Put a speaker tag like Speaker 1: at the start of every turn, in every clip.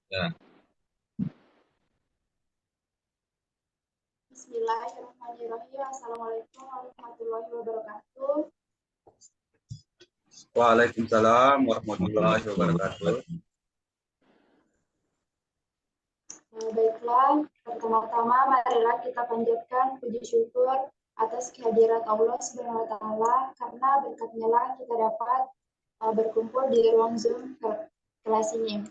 Speaker 1: Ya.
Speaker 2: Bismillahirrahmanirrahim. Assalamualaikum warahmatullahi wabarakatuh.
Speaker 1: Waalaikumsalam warahmatullahi wabarakatuh.
Speaker 2: Baiklah, pertama-tama marilah kita panjatkan puji syukur atas kehadirat Allah Subhanahu wa taala karena berkatnya lah kita dapat berkumpul di ruang Zoom kelas ini.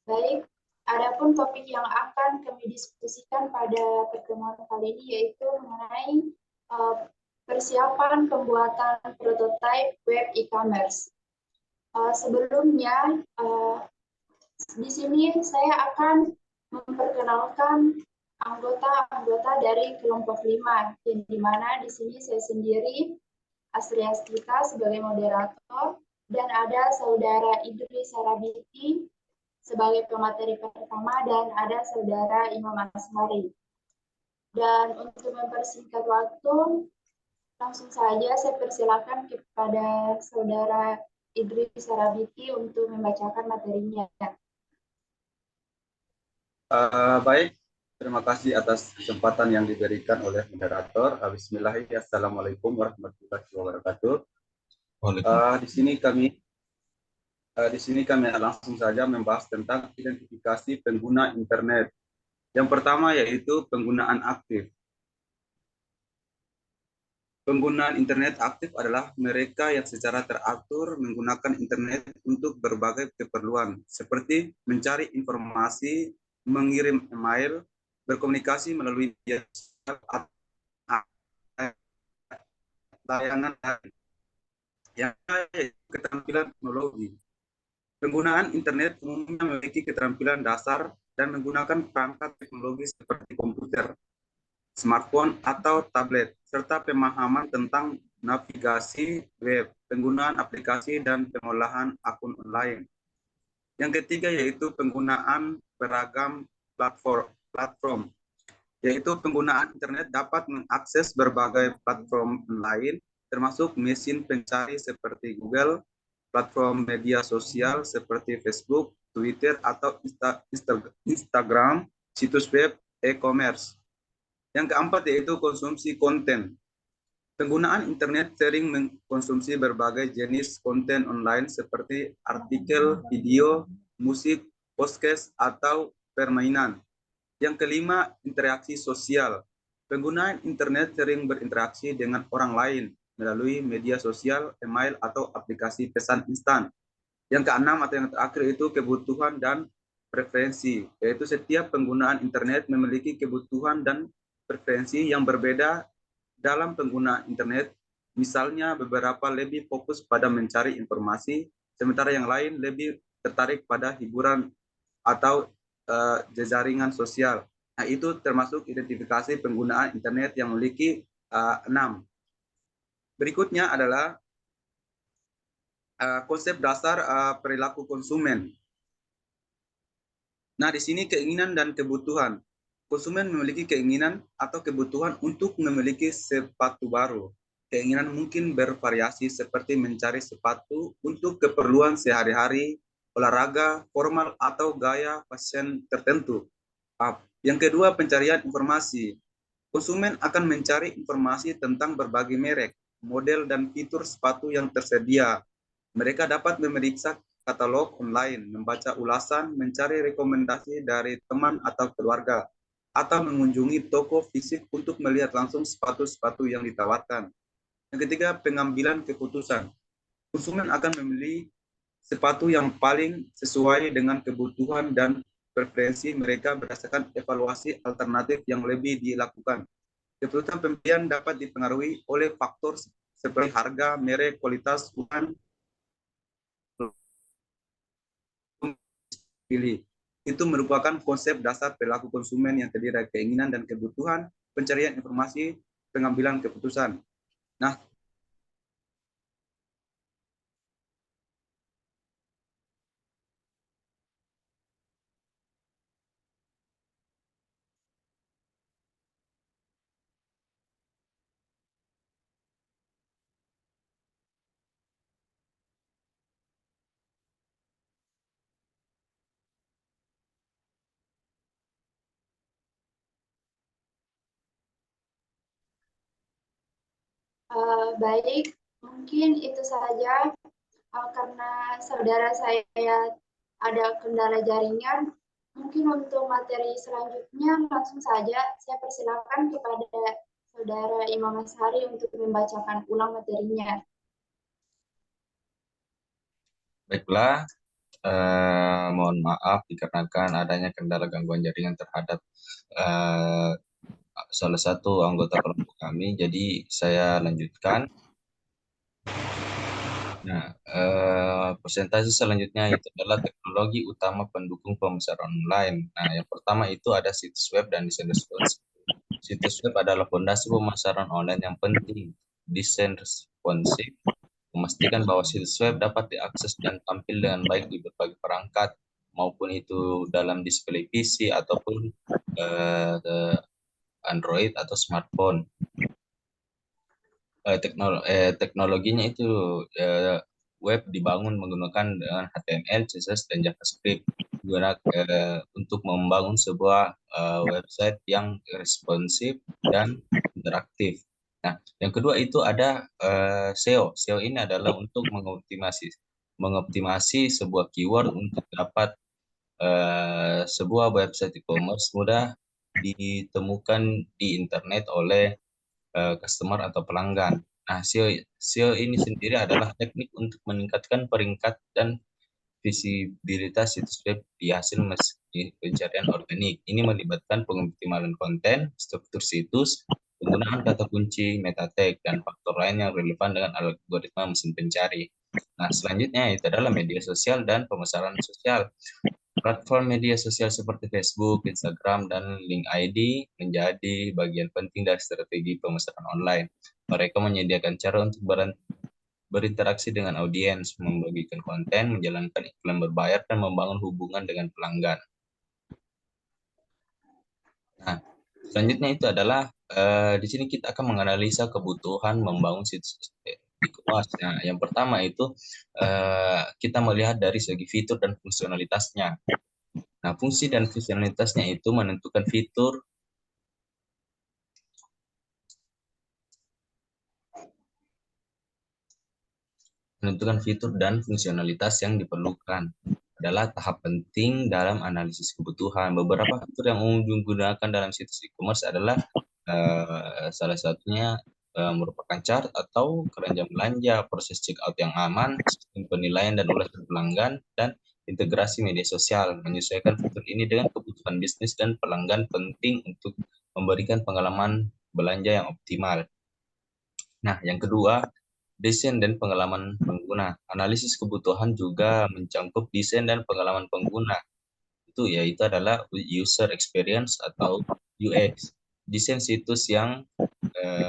Speaker 2: Baik, adapun topik yang akan kami diskusikan pada pertemuan kali ini yaitu mengenai uh, persiapan pembuatan prototipe web e-commerce. Sebelumnya, di sini saya akan memperkenalkan anggota-anggota dari kelompok 5, yang di mana di sini saya sendiri, Asri Astita sebagai moderator, dan ada saudara Idris Sarabiti sebagai pemateri pertama, dan ada saudara Imam Asmari. Dan untuk mempersingkat waktu, langsung saja saya persilakan kepada saudara Idris Sarabiti untuk membacakan materinya.
Speaker 1: Baik, terima kasih atas kesempatan yang diberikan oleh moderator. Bismillahirrahmanirrahim. Assalamualaikum warahmatullahi wabarakatuh. Di sini kami langsung saja membahas tentang identifikasi pengguna internet. Yang pertama yaitu penggunaan aktif. Penggunaan internet aktif adalah mereka yang secara teratur menggunakan internet untuk berbagai keperluan, seperti mencari informasi, mengirim email, berkomunikasi melalui media sosial, atau layanan lain. Yang keterampilan teknologi. Penggunaan internet umumnya memiliki keterampilan dasar dan menggunakan perangkat teknologi seperti komputer, smartphone, atau tablet, serta pemahaman tentang navigasi web, penggunaan aplikasi, dan pengolahan akun online. Yang ketiga yaitu penggunaan beragam platform, yaitu penggunaan internet dapat mengakses berbagai platform lain, termasuk mesin pencari seperti Google, platform media sosial seperti Facebook, Twitter, atau Instagram, situs web, e-commerce. Yang keempat yaitu konsumsi konten. Penggunaan internet sering mengkonsumsi berbagai jenis konten online seperti artikel, video, musik, podcast, atau permainan. Yang kelima, interaksi sosial. Penggunaan internet sering berinteraksi dengan orang lain melalui media sosial, email, atau aplikasi pesan instan. Yang keenam atau yang terakhir itu kebutuhan dan preferensi, yaitu setiap penggunaan internet memiliki kebutuhan dan preferensi yang berbeda dalam penggunaan internet. Misalnya beberapa lebih fokus pada mencari informasi, sementara yang lain lebih tertarik pada hiburan atau jejaringan sosial. Nah, itu termasuk identifikasi penggunaan internet yang memiliki 6. Berikutnya adalah konsep dasar perilaku konsumen. Nah, di sini keinginan dan kebutuhan. Konsumen memiliki keinginan atau kebutuhan untuk memiliki sepatu baru. Keinginan mungkin bervariasi seperti mencari sepatu untuk keperluan sehari-hari, olahraga, formal, atau gaya fashion tertentu. Yang kedua, pencarian informasi. Konsumen akan mencari informasi tentang berbagai merek, model, dan fitur sepatu yang tersedia. Mereka dapat memeriksa katalog online, membaca ulasan, mencari rekomendasi dari teman atau keluarga, atau mengunjungi toko fisik untuk melihat langsung sepatu-sepatu yang ditawarkan. Yang ketiga, pengambilan keputusan. Konsumen akan memilih sepatu yang paling sesuai dengan kebutuhan dan preferensi mereka berdasarkan evaluasi alternatif yang lebih dilakukan. Keputusan pembelian dapat dipengaruhi oleh faktor seperti harga, merek, kualitas, ukuran pilih. Itu merupakan konsep dasar perilaku konsumen yang terdiri dari keinginan dan kebutuhan, pencarian informasi, pengambilan keputusan. Nah,
Speaker 2: Baik, mungkin itu saja. Karena saudara saya ada kendala jaringan, mungkin untuk materi selanjutnya langsung saja saya persilakan kepada saudara Imam Ashari untuk membacakan ulang materinya.
Speaker 3: Baiklah, mohon maaf dikarenakan adanya kendala gangguan jaringan terhadap eh, salah satu anggota kelompok kami. Jadi saya lanjutkan. Nah, presentasi selanjutnya itu adalah teknologi utama pendukung pemasaran online. Nah, yang pertama itu ada situs web dan desain responsif. Situs web adalah fondasi pemasaran online yang penting. Desain responsif memastikan bahwa situs web dapat diakses dan tampil dengan baik di berbagai perangkat, maupun itu dalam display PC ataupun Android atau smartphone. Teknologinya itu web dibangun menggunakan dengan HTML, CSS, dan JavaScript untuk membangun sebuah website yang responsif dan interaktif. Nah, yang kedua itu ada SEO. SEO ini adalah untuk mengoptimasi sebuah keyword untuk dapat sebuah website e-commerce mudah ditemukan di internet oleh customer atau pelanggan. Nah, SEO ini sendiri adalah teknik untuk meningkatkan peringkat dan visibilitas situs web di hasil pencarian organik. Ini melibatkan pengoptimalan konten, struktur situs, penggunaan kata kunci, meta tag, dan faktor lain yang relevan dengan algoritma mesin pencari. Nah, selanjutnya itu adalah media sosial dan pemasaran sosial. Platform media sosial seperti Facebook, Instagram, dan Link ID menjadi bagian penting dari strategi pemasaran online. Mereka menyediakan cara untuk berinteraksi dengan audiens, membagikan konten, menjalankan iklan berbayar, dan membangun hubungan dengan pelanggan. Nah, selanjutnya itu adalah di sini kita akan menganalisa kebutuhan membangun situs e-commerce. Nah, yang pertama itu kita melihat dari segi fitur dan fungsionalitasnya. Nah, fungsi dan fungsionalitasnya itu menentukan fitur dan fungsionalitas yang diperlukan adalah tahap penting dalam analisis kebutuhan. Beberapa fitur yang umum digunakan dalam situs e-commerce adalah salah satunya merupakan chart atau keranjang belanja, proses checkout yang aman, sistem penilaian dan ulasan pelanggan, dan integrasi media sosial. Menyesuaikan fitur ini dengan kebutuhan bisnis dan pelanggan penting untuk memberikan pengalaman belanja yang optimal. Nah, yang kedua, desain dan pengalaman pengguna. Analisis kebutuhan juga mencakup desain dan pengalaman pengguna. Yaitu adalah user experience atau UX. Desain situs yang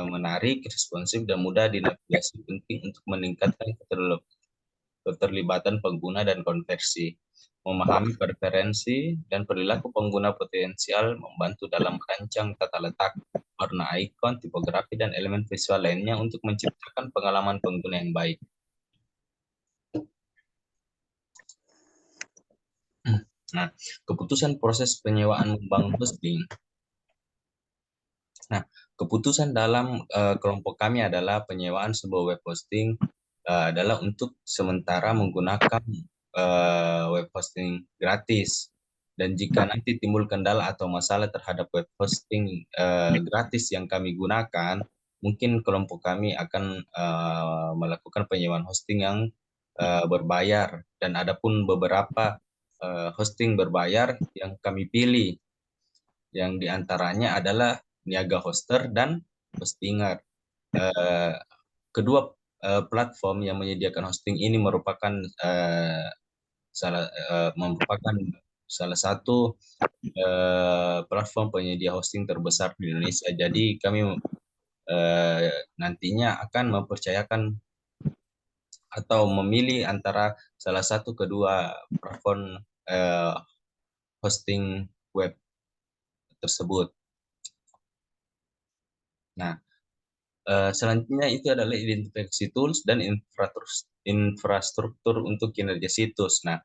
Speaker 3: menarik, responsif, dan mudah dinavigasi penting untuk meningkatkan keterlibatan pengguna dan konversi. Memahami preferensi dan perilaku pengguna potensial membantu dalam merancang tata letak, warna ikon, tipografi, dan elemen visual lainnya untuk menciptakan pengalaman pengguna yang baik. Nah, keputusan proses penyewaan membangun hosting. Nah, keputusan dalam kelompok kami adalah penyewaan sebuah web hosting adalah untuk sementara menggunakan web hosting gratis. Dan jika nanti timbul kendala atau masalah terhadap web hosting gratis yang kami gunakan, mungkin kelompok kami akan melakukan penyewaan hosting yang berbayar. Dan adapun beberapa hosting berbayar yang kami pilih, yang diantaranya adalah Niaga Hoster dan Hostinger. Kedua platform yang menyediakan hosting ini merupakan salah satu platform penyedia hosting terbesar di Indonesia. Jadi kami nantinya akan mempercayakan atau memilih antara salah satu kedua platform hosting web tersebut. Nah, selanjutnya itu adalah identifikasi tools dan infrastruktur untuk kinerja situs. Nah,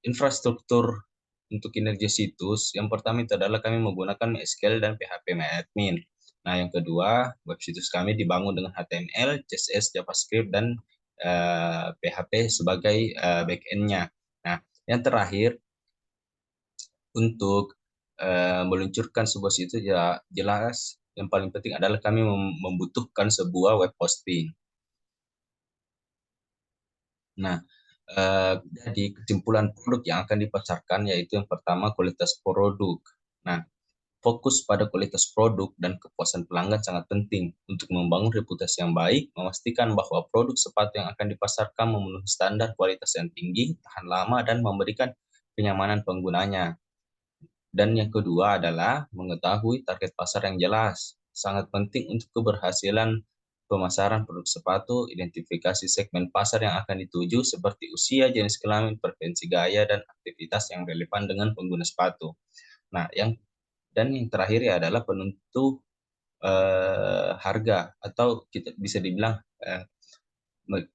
Speaker 3: infrastruktur untuk kinerja situs yang pertama itu adalah kami menggunakan MySQL dan PHP MyAdmin. Nah, yang kedua, web situs kami dibangun dengan HTML, CSS, JavaScript, dan PHP sebagai backend-nya. Nah, yang terakhir, untuk meluncurkan sebuah situs, ya jelas yang paling penting adalah kami membutuhkan sebuah web hosting. Nah, jadi kesimpulan produk yang akan dipasarkan yaitu yang pertama kualitas produk. Nah, fokus pada kualitas produk dan kepuasan pelanggan sangat penting untuk membangun reputasi yang baik, memastikan bahwa produk sepatu yang akan dipasarkan memenuhi standar kualitas yang tinggi, tahan lama, dan memberikan kenyamanan penggunanya. Dan yang kedua adalah mengetahui target pasar yang jelas. Sangat penting untuk keberhasilan pemasaran produk sepatu, identifikasi segmen pasar yang akan dituju seperti usia, jenis kelamin, preferensi gaya, dan aktivitas yang relevan dengan pengguna sepatu. Nah, yang terakhir ya adalah penentu harga, atau kita bisa dibilang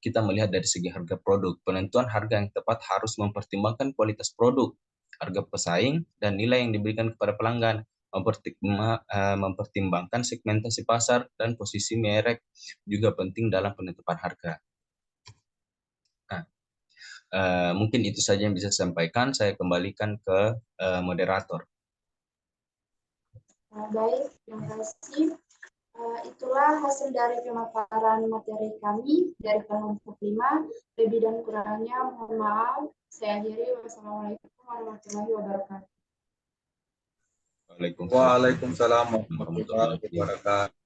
Speaker 3: kita melihat dari segi harga produk. Penentuan harga yang tepat harus mempertimbangkan kualitas produk, harga pesaing, dan nilai yang diberikan kepada pelanggan. Mempertimbangkan segmentasi pasar dan posisi merek juga penting dalam penetapan harga. Nah, mungkin itu saja yang bisa saya sampaikan. Saya kembalikan ke moderator.
Speaker 2: Baik, terima kasih. Itulah hasil dari pemaparan materi kami dari kelompok 5. Lebih dan kurangnya mohon maaf. Saya akhiri. Wassalamualaikum warahmatullahi wabarakatuh.
Speaker 3: Waalaikumsalam
Speaker 1: Waalaikumsalam warahmatullahi wabarakatuh.